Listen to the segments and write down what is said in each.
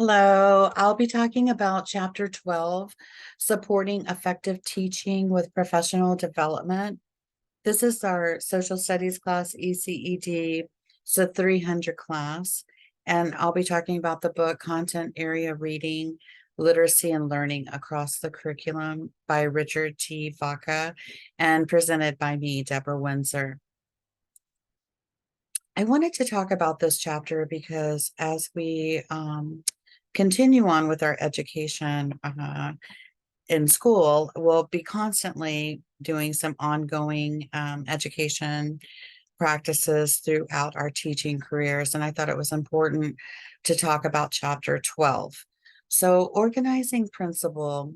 Hello, I'll be talking about Chapter 12, Supporting Effective Teaching with Professional Development. This is our Social Studies class, ECED. It's a 300 class, and I'll be talking about the book Content Area Reading, Literacy and Learning Across the Curriculum by Richard T. Vaca and presented by me, Deborah Windsor. I wanted to talk about this chapter because as we continue on with our education in school, we'll be constantly doing some ongoing education practices throughout our teaching careers. And I thought it was important to talk about Chapter 12. So, organizing principle,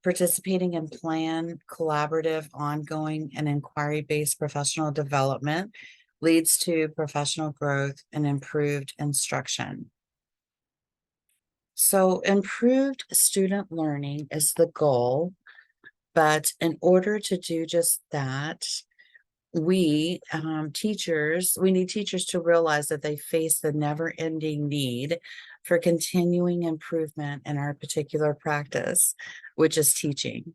participating in planned, collaborative, ongoing, and inquiry-based professional development leads to professional growth and improved instruction. So improved student learning is the goal, but in order to do just that, we need teachers to realize that they face the never-ending need for continuing improvement in our particular practice, which is teaching.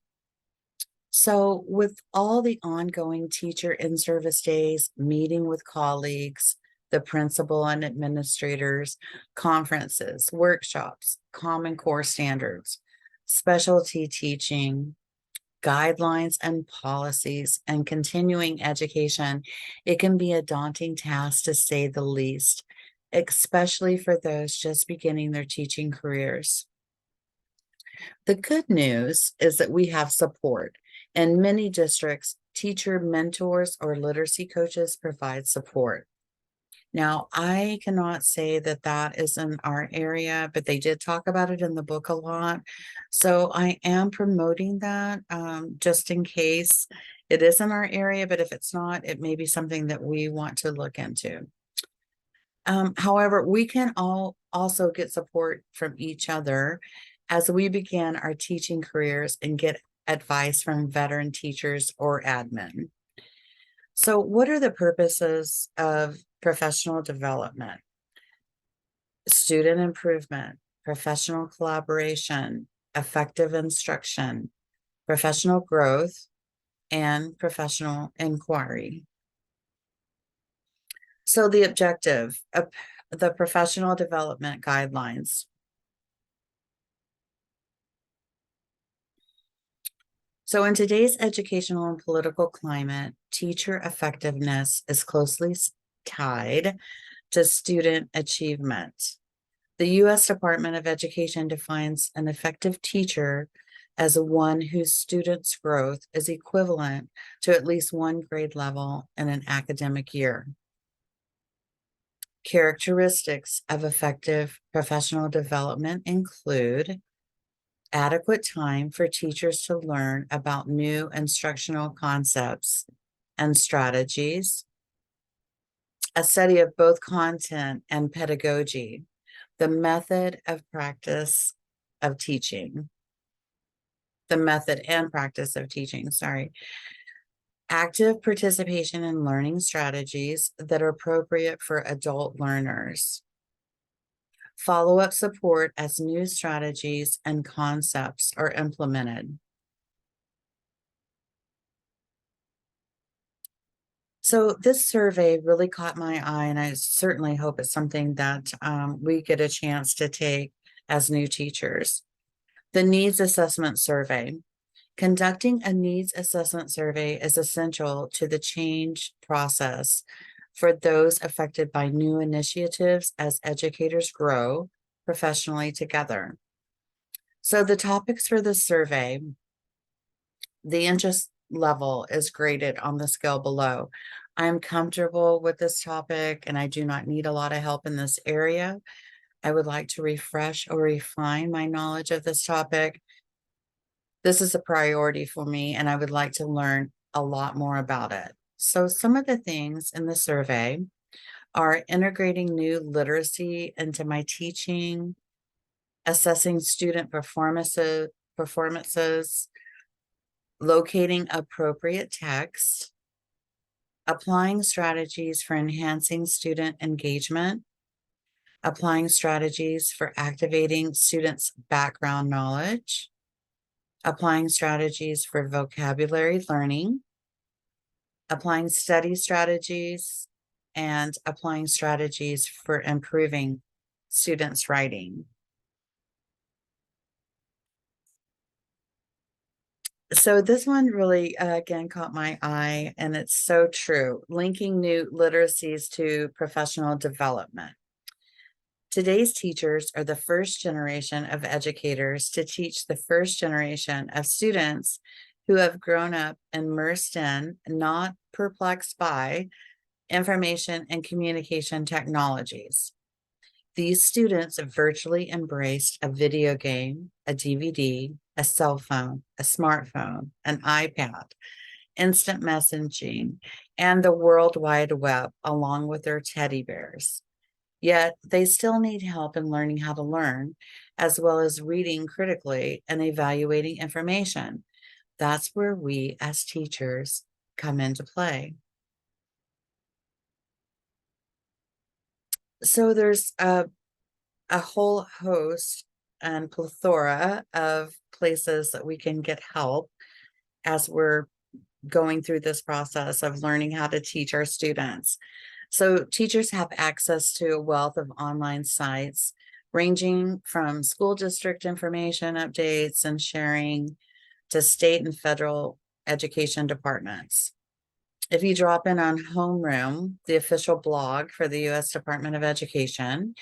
So with all the ongoing teacher in-service days, meeting with colleagues, the principal and administrators, conferences, workshops, Common Core standards, specialty teaching, guidelines and policies, and continuing education, it can be a daunting task to say the least, especially for those just beginning their teaching careers. The good news is that we have support. In many districts, teacher mentors or literacy coaches provide support. Now, I cannot say that that is in our area, but they did talk about it in the book a lot. So I am promoting that just in case it is in our area, but if it's not, it may be something that we want to look into. However, we can also get support from each other as we begin our teaching careers and get advice from veteran teachers or admin. So what are the purposes of professional development? Student improvement, professional collaboration, effective instruction, professional growth, and professional inquiry. So the objective of the professional development guidelines. So in today's educational and political climate, teacher effectiveness is closely tied to student achievement. The U.S. Department of Education defines an effective teacher as one whose students' growth is equivalent to at least one grade level in an academic year. Characteristics of effective professional development include adequate time for teachers to learn about new instructional concepts and strategies, a study of both content and pedagogy, the method and practice of teaching, active participation in learning strategies that are appropriate for adult learners, follow-up support as new strategies and concepts are implemented. So this survey really caught my eye, and I certainly hope it's something that we get a chance to take as new teachers. The Needs Assessment Survey. Conducting a needs assessment survey is essential to the change process for those affected by new initiatives as educators grow professionally together. So the topics for the survey, the interest level is graded on the scale below. I'm comfortable with this topic and I do not need a lot of help in this area. I would like to refresh or refine my knowledge of this topic. This is a priority for me and I would like to learn a lot more about it. So some of the things in the survey are integrating new literacy into my teaching, assessing student performances, locating appropriate text, applying strategies for enhancing student engagement, applying strategies for activating students' background knowledge, applying strategies for vocabulary learning, applying study strategies, and applying strategies for improving students' writing. So this one really, again, caught my eye, and it's so true. Linking new literacies to professional development. Today's teachers are the first generation of educators to teach the first generation of students who have grown up immersed in, not perplexed by, information and communication technologies. These students have virtually embraced a video game, a DVD, a cell phone, a smartphone, an iPad, instant messaging, and the World Wide Web, along with their teddy bears. Yet they still need help in learning how to learn, as well as reading critically and evaluating information. That's where we as teachers come into play. So there's a whole host and plethora of places that we can get help as we're going through this process of learning how to teach our students. So teachers have access to a wealth of online sites, ranging from school district information updates and sharing to state and federal education departments. If you drop in on Homeroom, the official blog for the U.S. Department of Education,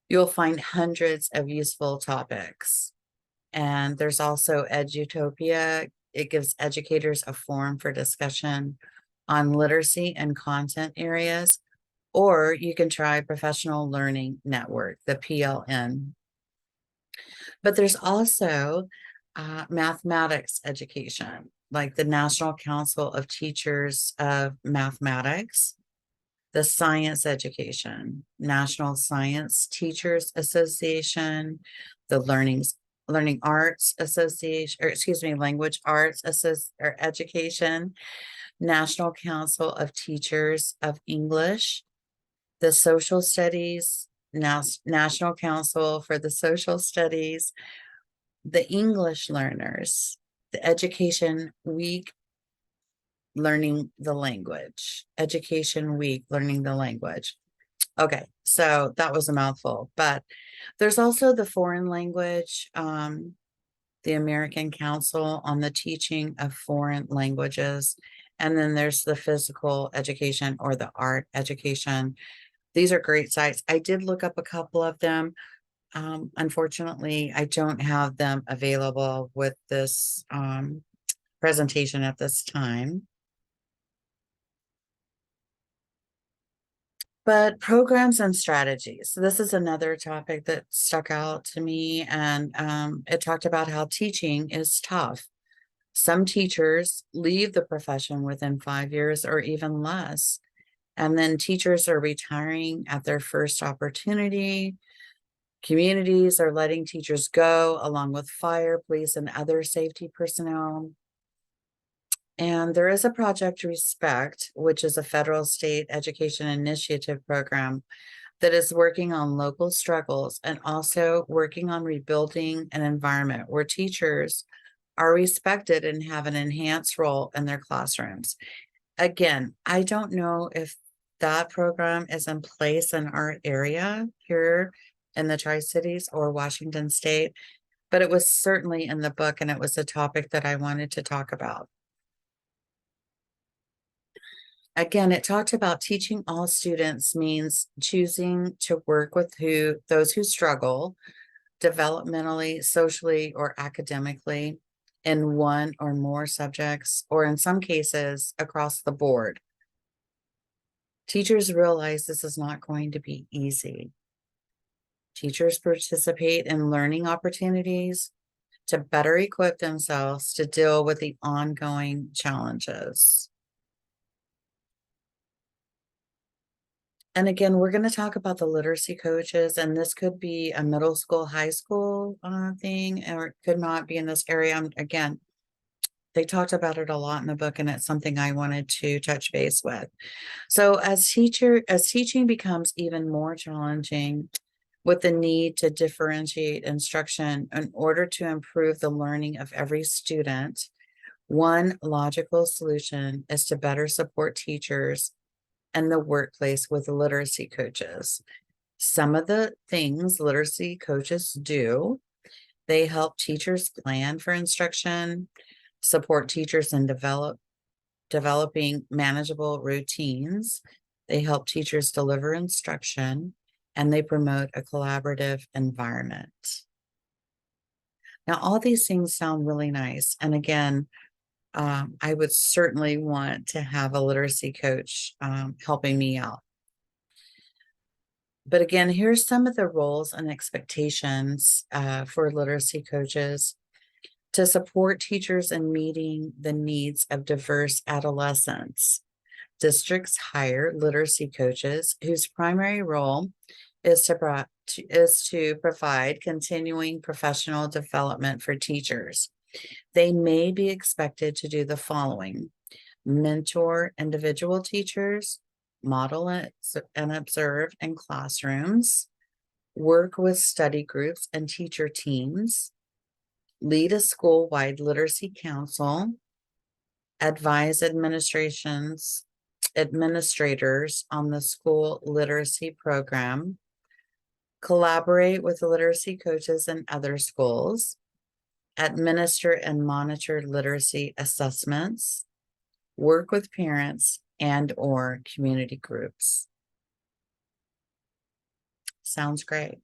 you'll find hundreds of useful topics. And there's also Edutopia. It gives educators a forum for discussion on literacy and content areas. Or you can try Professional Learning Network, the PLN. But there's also mathematics education, like the National Council of Teachers of Mathematics, the Science Education, National Science Teachers Association, the Learning Arts Association, or excuse me, Language Arts Education, National Council of Teachers of English, the Social Studies, National Council for the Social Studies, the English Learners, the Education Week, Learning the Language, Education Week, Learning the Language. Okay, so that was a mouthful, but there's also the foreign language, the American Council on the Teaching of Foreign Languages, and then there's the physical education or the art education. These are great sites. I did look up a couple of them. Unfortunately, I don't have them available with this presentation at this time. But programs and strategies. So this is another topic that stuck out to me, and it talked about how teaching is tough. Some teachers leave the profession within 5 years or even less. And then teachers are retiring at their first opportunity. Communities are letting teachers go, along with fire, police, and other safety personnel. And there is a Project Respect, which is a federal state education initiative program that is working on local struggles and also working on rebuilding an environment where teachers are respected and have an enhanced role in their classrooms. Again, I don't know if that program is in place in our area here in the Tri-Cities or Washington State, but it was certainly in the book, and it was a topic that I wanted to talk about. Again, it talked about teaching all students means choosing to work with those who struggle developmentally, socially, or academically in one or more subjects, or in some cases across the board. Teachers realize this is not going to be easy. Teachers participate in learning opportunities to better equip themselves to deal with the ongoing challenges. And again, we're going to talk about the literacy coaches, and this could be a middle school, high school thing, or it could not be in this area. Again, they talked about it a lot in the book, and it's something I wanted to touch base with. So as teaching becomes even more challenging, with the need to differentiate instruction in order to improve the learning of every student. One logical solution is to better support teachers in the workplace with literacy coaches. Some of the things literacy coaches do, they help teachers plan for instruction, support teachers in developing manageable routines. They help teachers deliver instruction, and they promote a collaborative environment. Now, all these things sound really nice. And again, I would certainly want to have a literacy coach helping me out. But again, here's some of the roles and expectations for literacy coaches: to support teachers in meeting the needs of diverse adolescents. Districts hire literacy coaches whose primary role is to provide continuing professional development for teachers. They may be expected to do the following: mentor individual teachers, model and observe in classrooms, work with study groups and teacher teams, lead a school-wide literacy council, advise administrators on the school literacy program, collaborate with literacy coaches in other schools, administer and monitor literacy assessments, work with parents and/or community groups. Sounds great.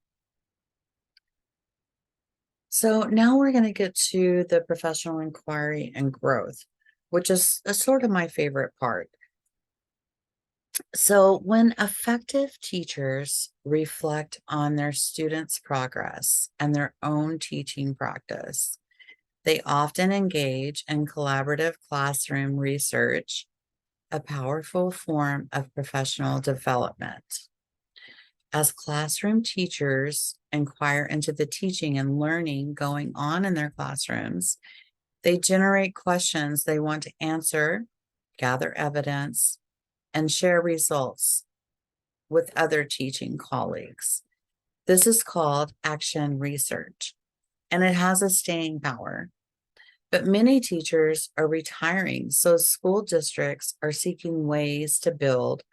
So now we're going to get to the professional inquiry and growth, which is sort of my favorite part. So when effective teachers reflect on their students' progress and their own teaching practice, they often engage in collaborative classroom research, a powerful form of professional development. As classroom teachers inquire into the teaching and learning going on in their classrooms, they generate questions they want to answer, gather evidence, and share results with other teaching colleagues. This is called action research, and it has a staying power. But many teachers are retiring, so school districts are seeking ways to build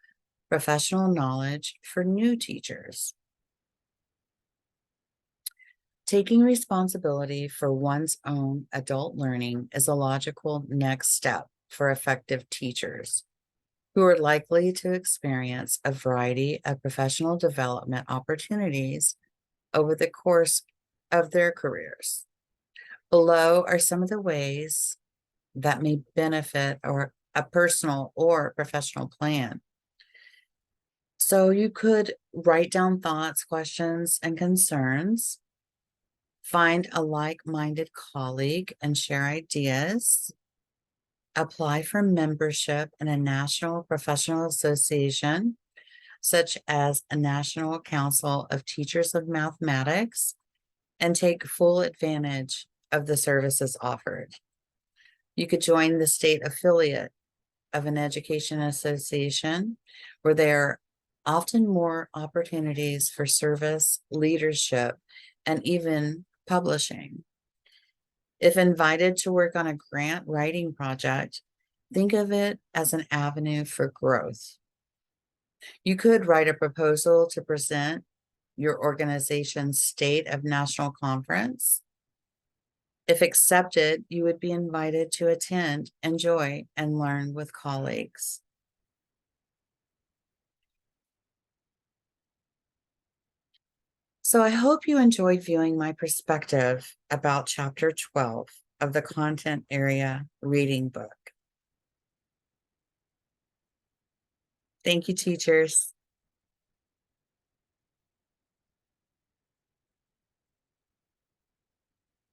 professional knowledge for new teachers. Taking responsibility for one's own adult learning is a logical next step for effective teachers who are likely to experience a variety of professional development opportunities over the course of their careers. Below are some of the ways that may benefit a personal or professional plan. So you could write down thoughts, questions, and concerns, find a like-minded colleague and share ideas, apply for membership in a national professional association, such as a National Council of Teachers of Mathematics, and take full advantage of the services offered. You could join the state affiliate of an education association, where there are often more opportunities for service, leadership, and even publishing. If invited to work on a grant writing project, think of it as an avenue for growth. You could write a proposal to present your organization's state of national conference. If accepted, you would be invited to attend, enjoy, and learn with colleagues. So I hope you enjoyed viewing my perspective about Chapter 12 of the Content Area Reading Book. Thank you, teachers.